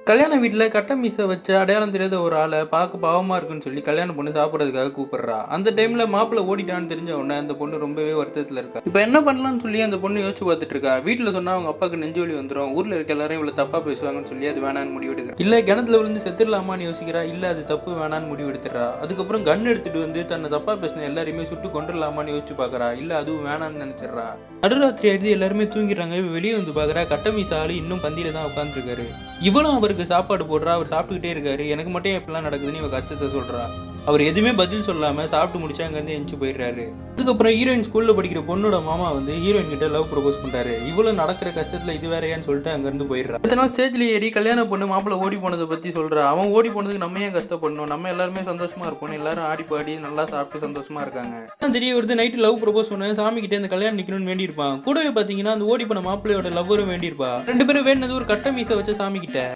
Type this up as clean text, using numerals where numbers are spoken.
கல்யாண வீட்ல கட்ட மீச வச்ச அடையாளம் தெரியாத ஒரு ஆள பார்க்க பாவமா இருக்குன்னு சொல்லி கல்யாண பொண்ணு சாப்பிடுறதுக்காக கூப்பிடுறா. அந்த டைம்ல மாப்பிள்ளை ஓடிட்டான்னு தெரிஞ்ச உடனே அந்த பொண்ணு ரொம்பவே வருத்தத்துல இருக்கா. இப்ப என்ன பண்ணலாம்னு சொல்லி அந்த பொண்ணு யோசிச்சு பார்த்துட்டு இருக்கா. வீட்டுல சொன்னா அவங்க அப்பாவுக்கு நெஞ்சு வலி வந்துடும், ஊர்ல இருக்க எல்லாரும் இவ்வளவு தப்பா பேசுவாங்கன்னு சொல்லி அது வேணான்னு முடிவு எடுக்கிறா. இல்ல கிணத்துல விழுந்து செத்துடலாமான்னு யோசிக்கிறா. இல்ல அது தப்பு வேணான்னு முடிவு எடுத்துறா. அதுக்கப்புறம் கன் எடுத்துட்டு வந்து தன்னை தப்பா பேசின எல்லாரையுமே சுட்டு கொண்டுடலாமான்னு யோசிச்சு பாக்குறா. இல்ல அதுவும் வேணான்னு நினைச்சிடறா. நடுராத்திரி ஆயிடுது, எல்லாருமே தூங்கிடுறாங்க. வெளியே வந்து பாக்குறா, கட்டமீச ஆளு இன்னும் பந்தியில தான் உட்காந்துருக்காரு. இவளும் அவருக்கு சாப்பாடு போடுறா. அவர் சாப்பிட்டுக்கிட்டே இருக்காரு. எனக்கு மட்டும் எப்படிலாம் நடக்குதுன்னு இவ கஷ்டத்தை சொல்றா. அவர் எதுவுமே பதில் சொல்லாம சாப்பிட்டு முடிச்சு அங்கேருந்து எந்திச்சு போயிடுறாரு. அதுக்கப்புறம் ஹீரோயின் ஸ்கூல்ல படிக்கிற பொண்ணோட மாமா வந்து ஹீரோயின் கிட்ட லவ் ப்ரொபோஸ் பண்றாரு. இவ்வளவு நடக்கிற கஷ்டத்துல இது வேறையான்னு சொல்லிட்டு அங்கிருந்து போயிடுறா. அடுத்த நாள் ஸ்டேஜ்ல ஏறி கல்யாண பொண்ணு மாப்பிள்ள ஓடி போனதை பத்தி சொல்றா. அவன் ஓடி போனதுக்கு நம்ம ஏன் கஷ்டப்படணும், நம்ம எல்லாருமே சந்தோஷமா இருப்போம், எல்லாரும் ஆடி பாடி நல்லா சாப்பிட்டு சந்தோஷமா இருக்காங்க. தெரிய வருது, நைட்டு லவ் ப்ரொபோஸ் பண்ண சாமி கிட்ட இந்த கல்யாணம் நிக்கணும்னு வேண்டி இருப்பான். கூடவே பாத்தீங்கன்னா அந்த ஓடி போன மாப்பிள்ளையோட லவ்வரும் வேண்டி இருப்பா. ரெண்டு பேரும் வேண்டினது ஒரு கட்ட மீச வச்ச சாமி கிட்ட.